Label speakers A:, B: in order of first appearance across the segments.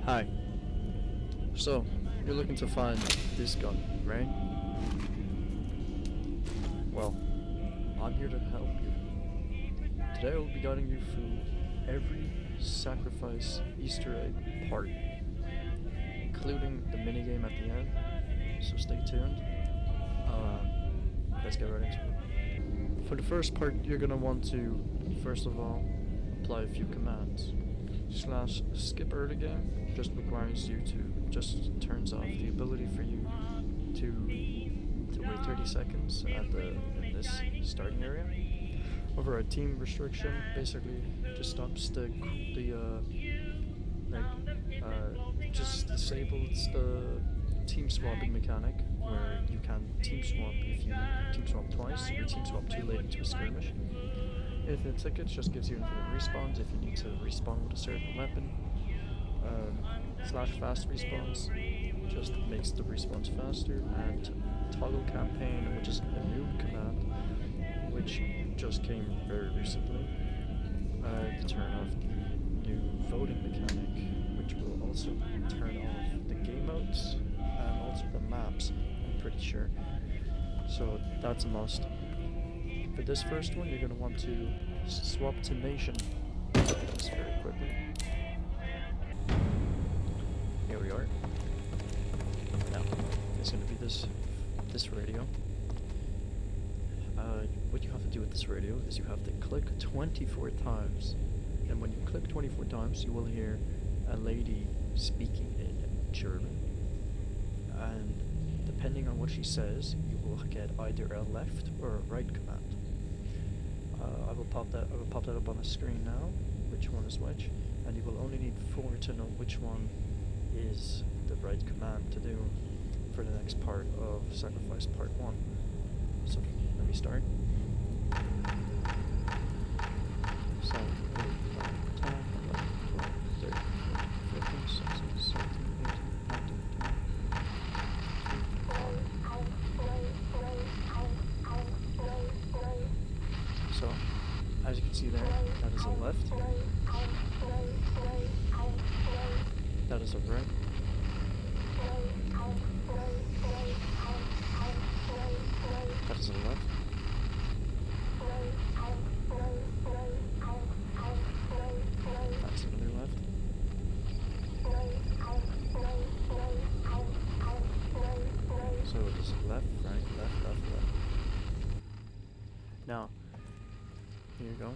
A: Hi. So, you're looking to find this gun, right? Well, I'm here to help you. Today I will be guiding you through every sacrifice Easter egg part, including the minigame at the end, so stay tuned. Let's get right into it. For the first part, you're gonna want to, first of all, apply a few commands. Slash skip early game just requires you to just turns off the ability for you to wait 30 seconds at the in this starting area. Over a team restriction basically just stops just disables the team swapping mechanic where you can team swap if you team swap twice or team swap too late into a skirmish. Infinite tickets just gives you infinite respawns if you need to respawn with a certain weapon. Slash fast respawns just makes the respawns faster, and toggle campaign, which is a new command which just came very recently, to turn off the new voting mechanic, which will also turn off the game modes and also the maps, I'm pretty sure. So that's a must. For this first one, you're going to want to swap to nation. Just very quickly. Here we are. Now, it's going to be this radio. What you have to do with this radio is you have to click 24 times, and when you click 24 times, you will hear a lady speaking in German, and depending on what she says, you will get either a left or a right command. I will pop that up on the screen now, which one is which, and you will only need 4 to know which one is the right command to do for the next part of Sacrifice Part 1. So, let me start. So, 8, 9, 10, 11, 12, 13, 14, 15, 16, 17, 18, 19, 20. So, as you can see there, that is a left. That is a right. That is a left. That is another left. So it is left, right, left, left, left. Now, here you go.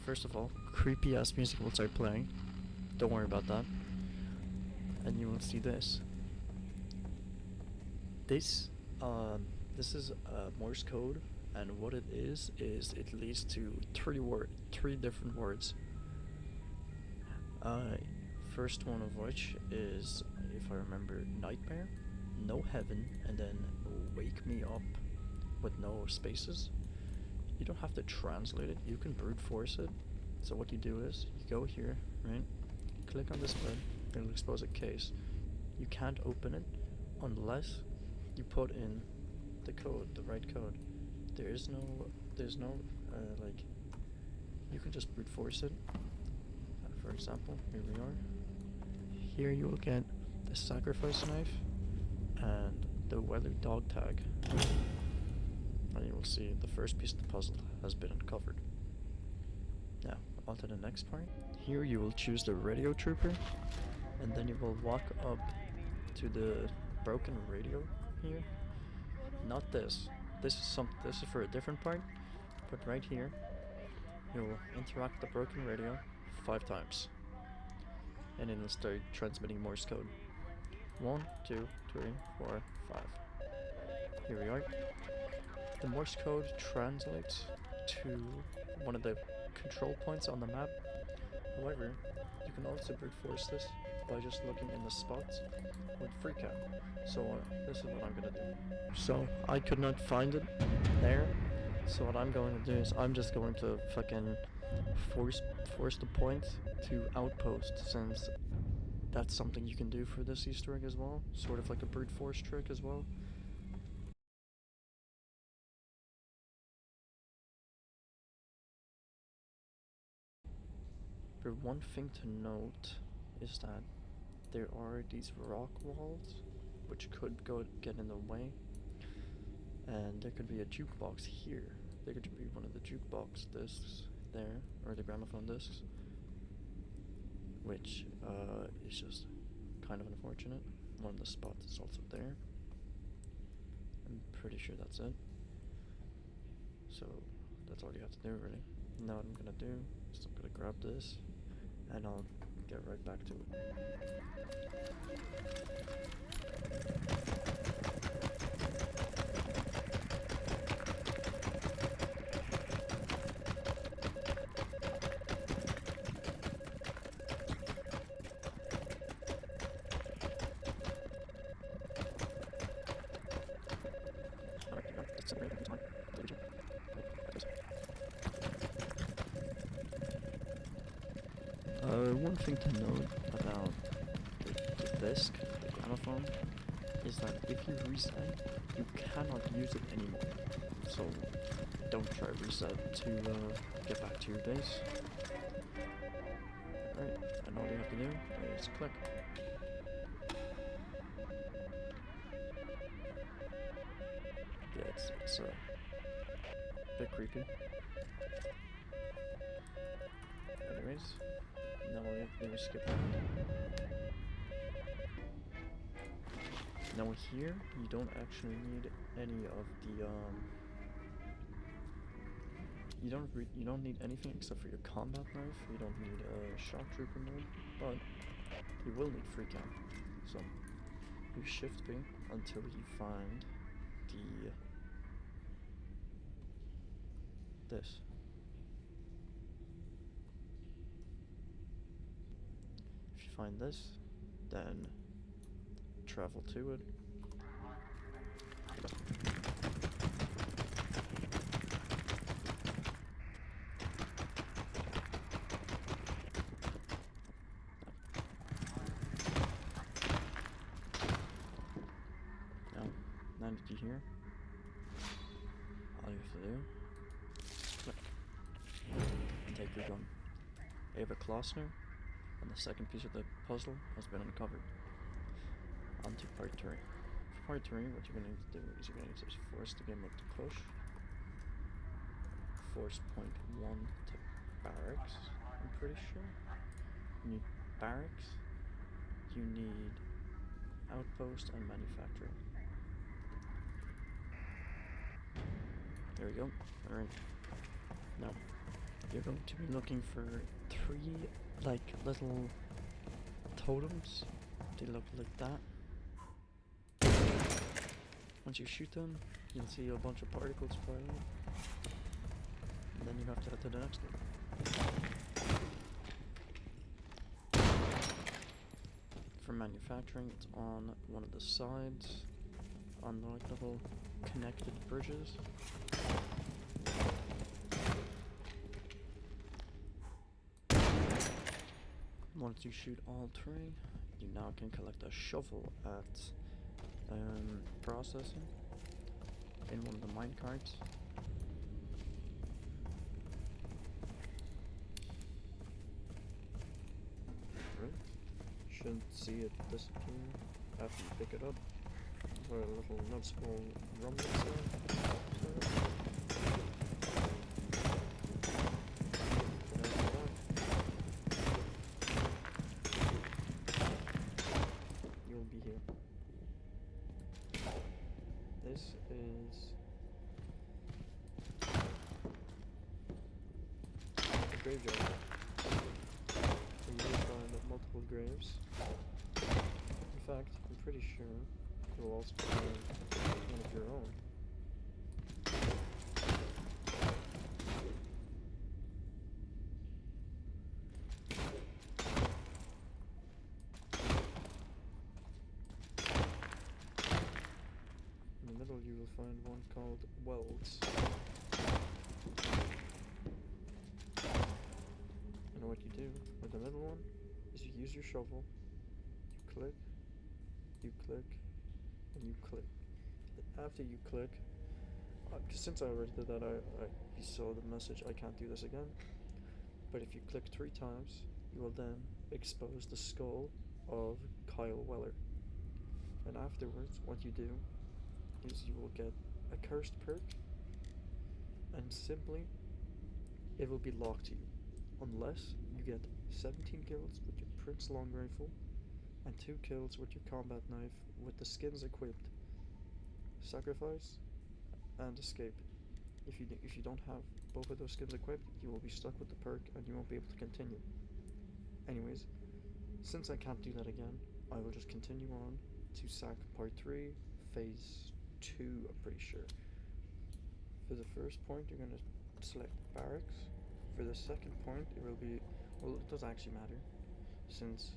A: First of all, creepy ass music will start playing. Don't worry about that. And you will see this. This is Morse code, and what it is it leads to three different words. First one of which is, if I remember, nightmare, no heaven, and then wake me up with no spaces. You don't have to translate it, you can brute force it. So what you do is, you go here, right? Click on this button, it'll expose a case. You can't open it unless you put in the code, the right code. There's no, like, you can just brute force it. For example, here we are. Here you will get the sacrifice knife and the weathered dog tag. And you will see the first piece of the puzzle has been uncovered. Now, on to the next part. Here you will choose the radio trooper, and then you will walk up to the broken radio here. Not this. This is for a different part, but right here, you'll interact the broken radio 5 times, and it'll start transmitting Morse code. 1, 2, 3, 4, 5. Here we are. The Morse code translates to one of the control points on the map. However, you can also brute force this by just looking in the spots with freak out. So this is what I'm gonna do. So I could not find it there. So what I'm going to do is I'm just going to fucking force the point to outpost, since that's something you can do for this Easter egg as well. Sort of like a brute force trick as well. But one thing to note is that there are these rock walls which could get in the way, and there could be a jukebox here. There could be one of the jukebox discs there, or the gramophone discs, which is just kind of unfortunate. One of the spots is also there. I'm pretty sure that's it. So that's all you have to do, really. Now what I'm gonna do is I'm gonna grab this, and I'll get right back to it. One thing to note about the disc, the gramophone, is that if you reset, you cannot use it anymore. So don't try reset to get back to your base. Alright, and all you have to do is click. Yeah, it's a bit creepy. Anyways, now all you have to do is skip around. Now here, you don't actually need any of the you don't need anything except for your combat knife. You don't need a shock trooper mode, but you will need free cam. So you shift B until you find this. If you find this, then travel to it. Now that you hear, all you have to do, click, and take your gun. You have a Klossner, and the second piece of the puzzle has been uncovered. On to part 3. For part 3, what you're going to need to do is you're going to need to force the game up to push. Force point 1 to barracks, I'm pretty sure. You need barracks, you need outpost and manufacturing. There we go. Alright. Now, you're going to be looking for 3, like, little totems. They look like that. Once you shoot them, you'll see a bunch of particles fly out. And then you have to head to the next one. For manufacturing, it's on one of the sides, on the like, little connected bridges. Once you shoot all 3, you now can collect a shovel at processing in one of the mine carts. Right. Shouldn't see it disappear after you pick it up. Or a little noticeable rumbling sound. You'll be here. This is a graveyard. So you will find multiple graves. In fact, I'm pretty sure you'll also find one of your own. In the middle you will find one called welds. And what you do with the middle one is you use your shovel, you click, and you click. After you click, since I already did that, you saw the message, I can't do this again. But if you click 3 times, you will then expose the skull of Kyle Weller. And afterwards, what you do is you will get a cursed perk, and simply it will be locked to you unless you get 17 kills with your Prince Long Rifle and 2 kills with your combat knife with the skins equipped. Sacrifice and escape. If you don't have both of those skins equipped, you will be stuck with the perk and you won't be able to continue. Anyways, since I can't do that again, I will just continue on to SAC Part 3, Phase 2, I'm pretty sure. For the first point, you're going to select Barracks. For the second point, it will be, well, it doesn't actually matter, since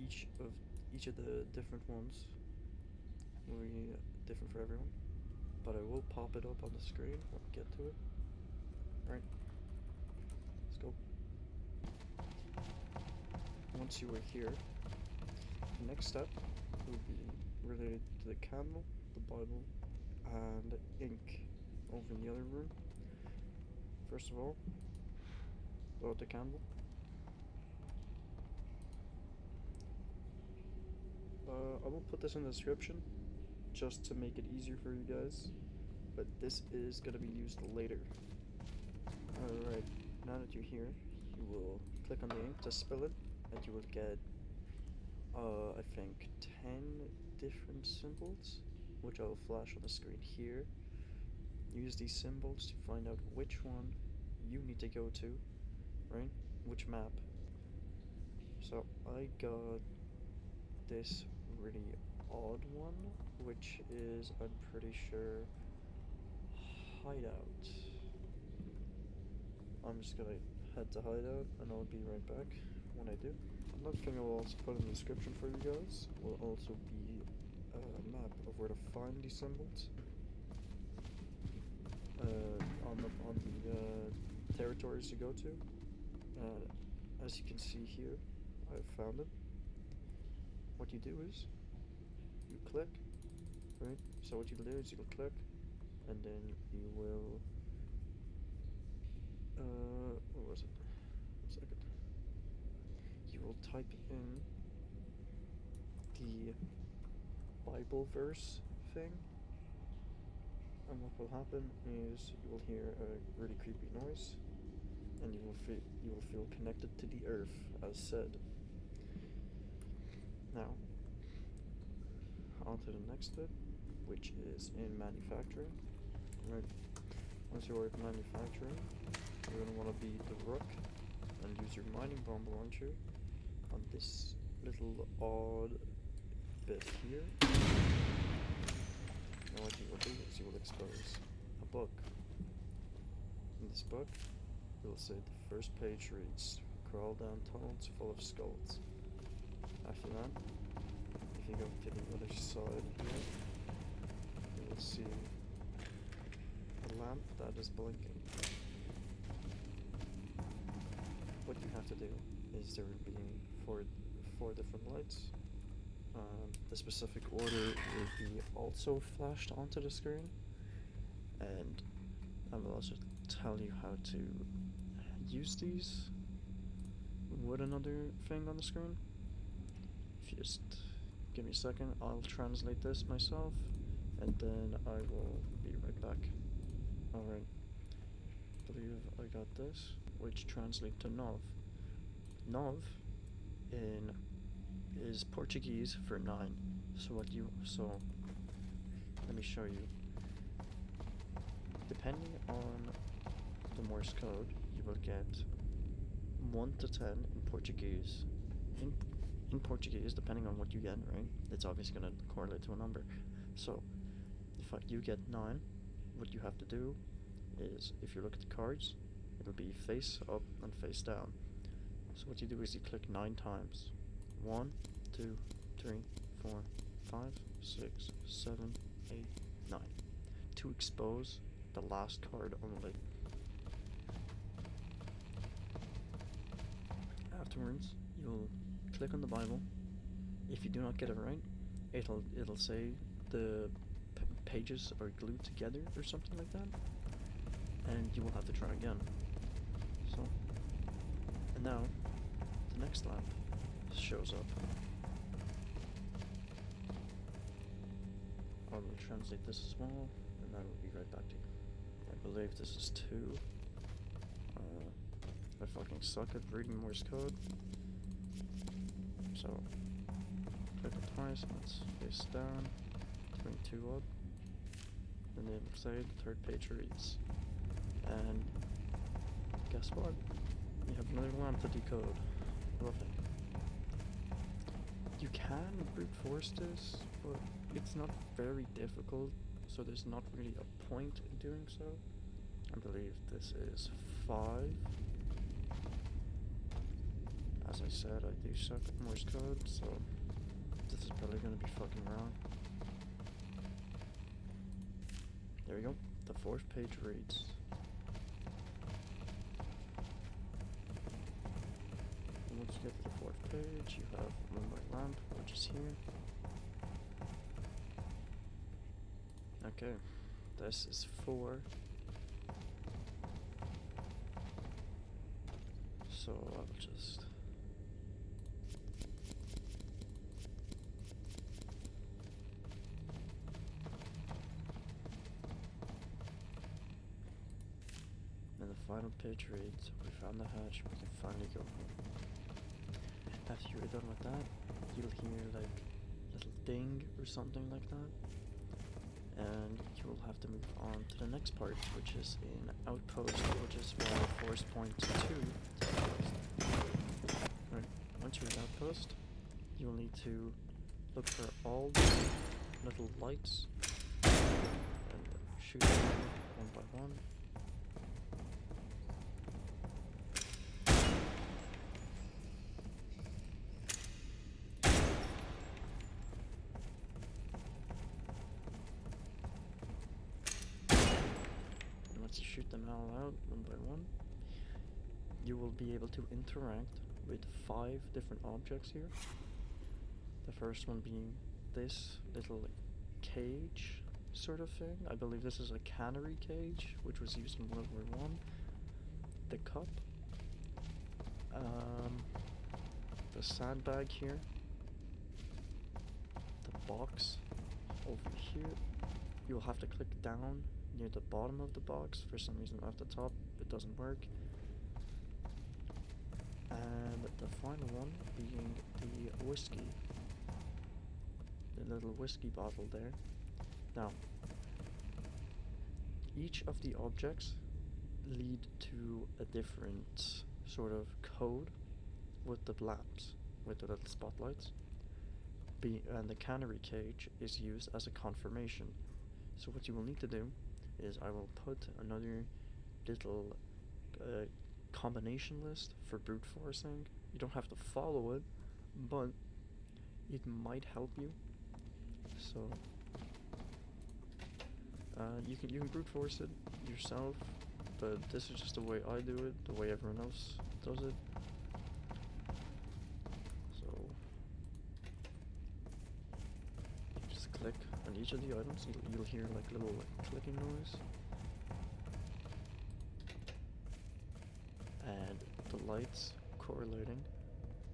A: each of the different ones will be different for everyone. But I will pop it up on the screen when we get to it. Right, let's go. Once you are here, the next step will be related to the candle, the Bible, and ink over in the other room. First of all, blow out the candle. I will put this in the description just to make it easier for you guys, but this is going to be used later. Alright, now that you're here, you will click on the ink to spill it, and you will get, I think, 10 different symbols, which I will flash on the screen here. Use these symbols to find out which one you need to go to, right? Which map. So I got this really odd one, which is, I'm pretty sure, Hideout. I'm just gonna head to Hideout and I'll be right back when I do. Another thing I will also put in the description for you guys will also be a map of where to find these symbols on the territories to go to. As you can see here, I've found it. What you do is you click, right? So what you'll do is you'll click, and then you will what was it? 1 second. You will type in the Bible verse thing, and what will happen is you will hear a really creepy noise, and you will feel connected to the earth, as said. Now, on to the next bit, which is in manufacturing. Right. Once you're in manufacturing, you're going to want to be the Rook and use your mining bomb launcher on this little odd bit here. And what you will do is you will expose a book. In this book, it will say the first page reads, "Crawl down tunnels full of skulls." After that, if you go to the other side here, you will see a lamp that is blinking. What you have to do is there will be four different lights. The specific order will be also flashed onto the screen, and I will also tell you how to use these with another thing on the screen. If you just give me a second, I'll translate this myself, and then I will be right back. Alright, I believe I got this, which translates to Nov. Nov is Portuguese for 9. So let me show you. Depending on the Morse code, you will get 1 to 10 in Portuguese. In Portuguese, depending on what you get, right, it's obviously going to correlate to a number. So if you get 9, what you have to do is, if you look at the cards, it'll be face up and face down. So what you do is you click 9 times. 1, 2, 3, 4, 5, 6, 7, 8, 9. To expose the last card only. Afterwards, you'll click on the Bible. If you do not get it right, it'll say the pages are glued together or something like that, and you will have to try again. So, and now the next lamp. shows up. I will translate this as well, and I will be right back to you. I believe this is 2. I fucking suck at reading Morse code. So, click it twice, let's face down, bring 2 up, then the other side, the 3rd page reads. And guess what? You have another lamp to decode. Lovely. You can brute force this, but it's not very difficult, so there's not really a point in doing so. I believe this is 5. As I said, I do suck at Morse code, so this is probably gonna be fucking wrong. There we go. The 4th page reads. And once you get to the 4th page, you have Moonlight Lamp, which is here. Okay, this is 4. So I'll just... And the final page reads, we found the hatch, we can finally go home. After you're done with that, you'll hear like a little ding or something like that. And you will have to move on to the next part, which is in Outpost, which is where Force Point 2. Right, once you're in Outpost, you'll need to look for all the little lights and shoot them one by one. Once you shoot them all out, one by one, you will be able to interact with 5 different objects here. The first one being this little cage sort of thing. I believe this is a cannery cage, which was used in World War I. The cup. The sandbag here. The box over here. You'll have to click down near the bottom of the box. For some reason at the top it doesn't work. And the final one being the whiskey. The little whiskey bottle there. Now, each of the objects lead to a different sort of code with the lamps, with the little spotlights. And the cannery cage is used as a confirmation. So what you will need to do is I will put another little combination list for brute forcing. You don't have to follow it, but it might help you. So you can brute force it yourself, but this is just the way I do it, the way everyone else does it. So just click on each of the items. You'll hear like a little clicking noise, and the lights correlating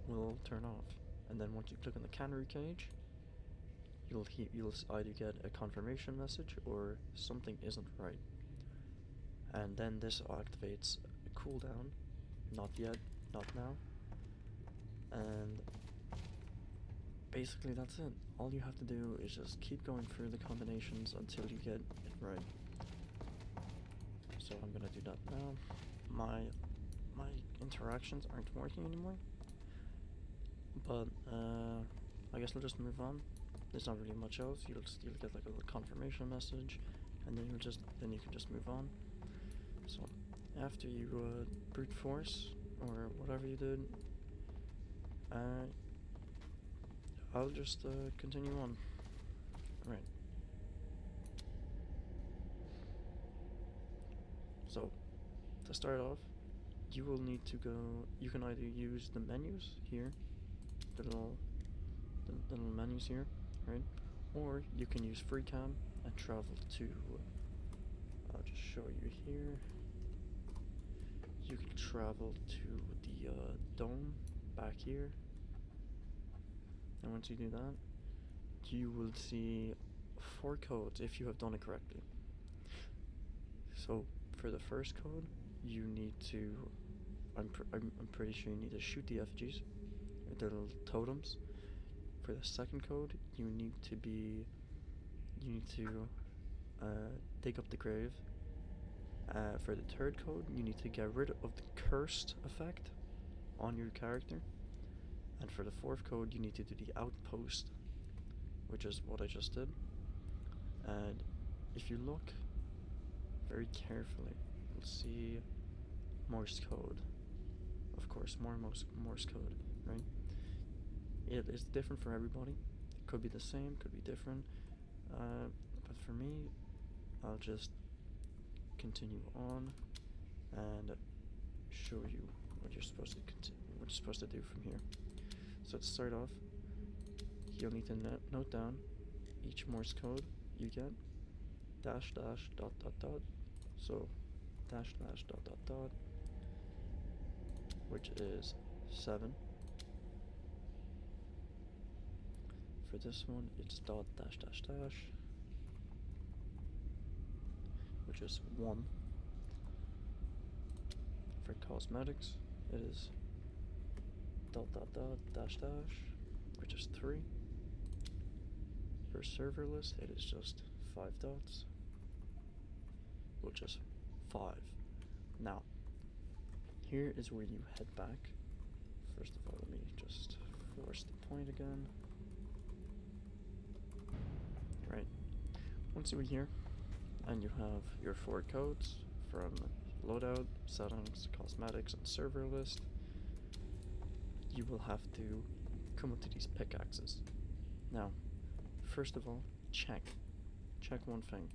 A: will turn off. And then once you click on the cannery cage, you'll either get a confirmation message or something isn't right. And then this activates a cooldown. Not yet, not now. And basically that's it. All you have to do is just keep going through the combinations until you get it right. So I'm gonna do that now. My interactions aren't working anymore, but I guess I'll just move on. There's not really much else. You'll get like a little confirmation message, and then you can just move on. So after you brute force or whatever you did, I'll just continue on. Right. So to start off, you will need to go. You can either use the menus here, the little menus here, right? Or you can use FreeCam and travel to. I'll just show you here. You can travel to the dome back here, And once you do that, you will see 4 codes if you have done it correctly. So for the first code, you need to, I'm pretty sure you need to shoot the effigies, the little totems. For the second code, you need to dig up the grave. For the third code, you need to get rid of the cursed effect on your character. And for the fourth code, you need to do the outpost, which is what I just did. And if you look very carefully, you'll see Morse code. Of course, more Morse code, right? It is different for everybody. It could be the same, could be different. But for me, I'll just continue on and show you what you're supposed to do from here. So to start off, you'll need to note down each Morse code you get. Dash dash dot dot dot. So dash dash dot dot dot, which is 7. For this one, it's dot dash dash dash, which is 1. For cosmetics, it is dot dot dot dash dash, which is 3. For server list, it is just 5 dots, which is 5. Now, here is where you head back. First of all, let me just force the point again. Right. Once you're here, and you have your 4 codes from loadout, settings, cosmetics, and server list, you will have to come up to these pickaxes. Now, first of all, check one thing.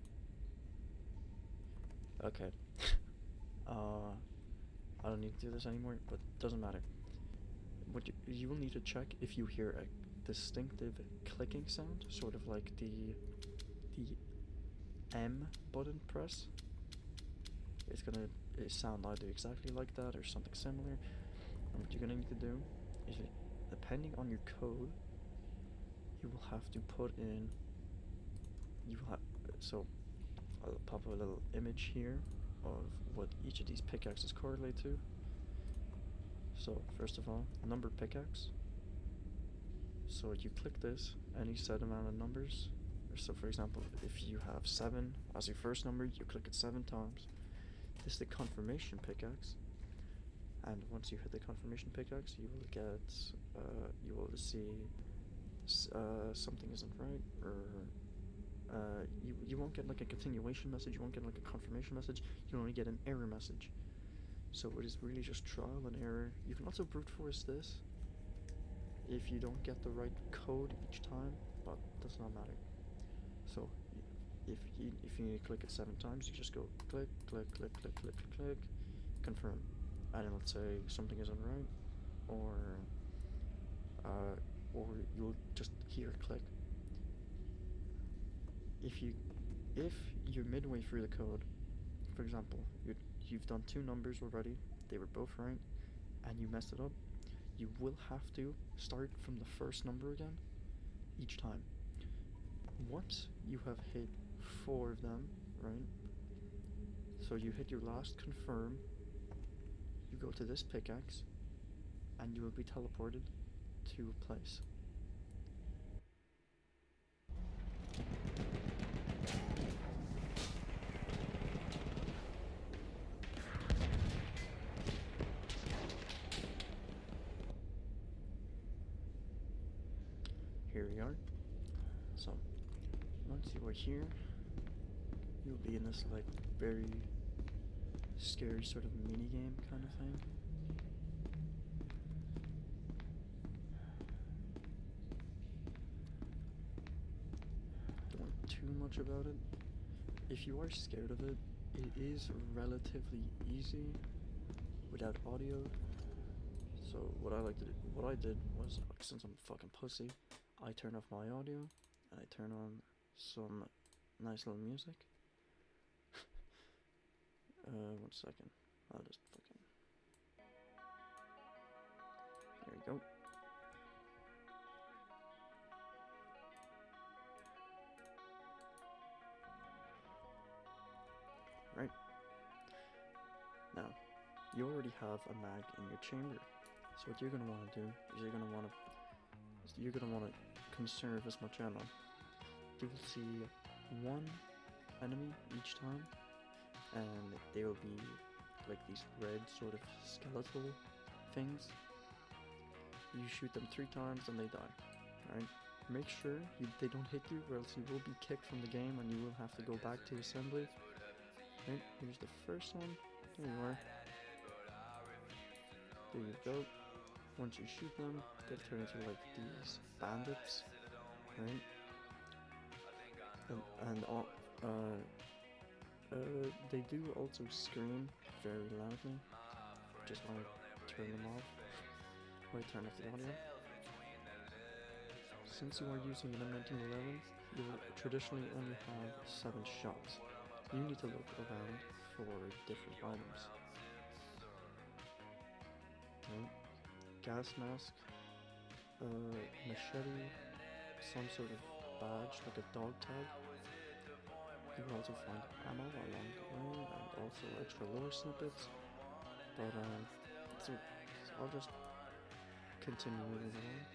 A: Okay. I don't need to do this anymore, but it doesn't matter. What you will need to check if you hear a distinctive clicking sound, sort of like the M button press. It's gonna sound either exactly like that or something similar. And what you're gonna need to do is, depending on your code, you will have to put in. So I'll pop a little image here of what each of these pickaxes correlate to. So first of all, number pickaxe. So you click this, any set amount of numbers. So for example, if you have 7 as your first number, you click it 7 times. This is the confirmation pickaxe. And once you hit the confirmation pickaxe, you will get, you will see something isn't right, or you won't get like a continuation message, you won't get like a confirmation message, you only get an error message. So it is really just trial and error. You can also brute force this if you don't get the right code each time, but it does not matter. So if you need to click it 7 times, you just go click, click, click, click, click, click, click, confirm. And then let's say something isn't right, or you'll just hear click. If you're midway through the code, for example, you've done 2 numbers already, they were both right, and you messed it up, you will have to start from the first number again each time. Once you have hit 4 of them, right? So you hit your last confirm, you go to this pickaxe, and you will be teleported to a place. Here we are. So once you are here, you'll be in this like very scary sort of mini game kind of thing. Don't worry too much about it. If you are scared of it, it is relatively easy without audio. So what I did was, since I'm a fucking pussy, I turn off my audio and I turn on some nice little music. 1 second. I'll just fucking. There we go. you already have a mag in your chamber. So what you're gonna want to do is you're gonna want to conserve as much ammo. You will see one enemy each time, and they will be like these red sort of skeletal things. You shoot them 3 times and they die. Alright? Make sure they don't hit you, or else you will be kicked from the game and you will have to go back to assembly. Right, here's the first one. There you are. There you go. Once you shoot them, they turn into like these bandits. Right? They do also scream very loudly. Just want to turn them off. Or turn off the audio. Since you are using an M1911, you will traditionally only have 7 shots. You need to look around for different items. Okay. Gas mask, machete, some sort of badge like a dog tag. You can also find ammo along the way and also extra lore snippets. But so I'll just continue moving along.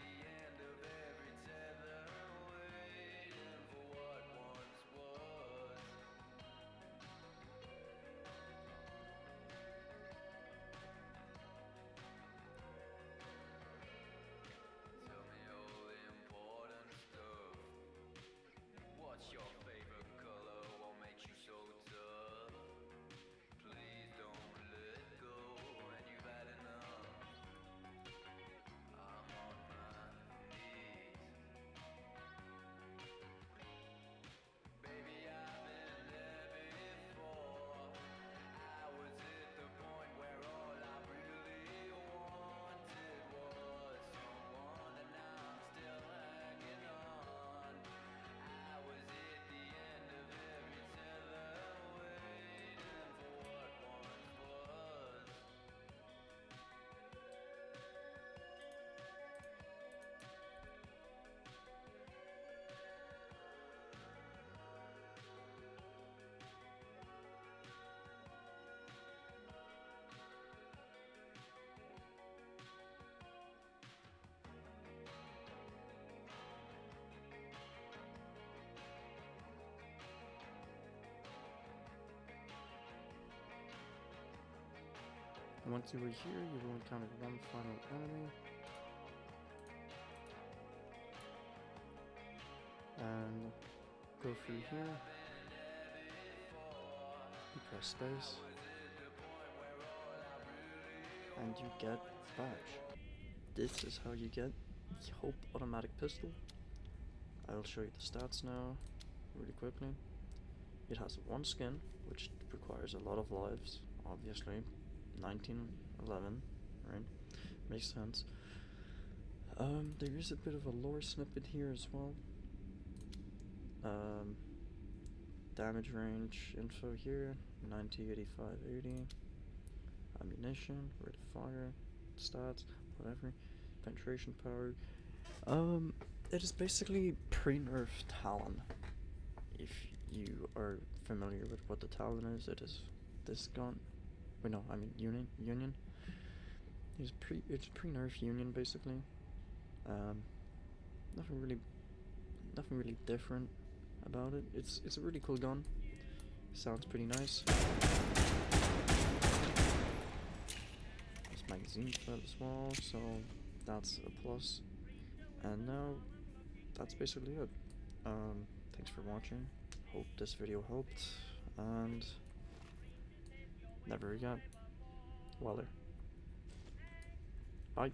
A: Once you are here, you will encounter one final enemy. And go through here. You press space. And you get badge. This is how you get the Hope automatic pistol. I'll show you the stats now, really quickly. It has 1 skin, which requires a lot of lives, obviously. 1911, right? Makes sense. There is a bit of a lore snippet here as well. Damage range info here, 90, 85, 80. Ammunition, rate of fire, stats, whatever. Penetration power. It is basically pre-nerfed Talon. If you are familiar with what the Talon is, it is this gun. Wait, no, I mean Union. It's pre-nerf Union basically. Nothing really different about it. It's a really cool gun. Sounds pretty nice. It's magazine fed as well, so that's a plus. And now that's basically it. Thanks for watching. Hope this video helped, and never forget, Weller. Bye.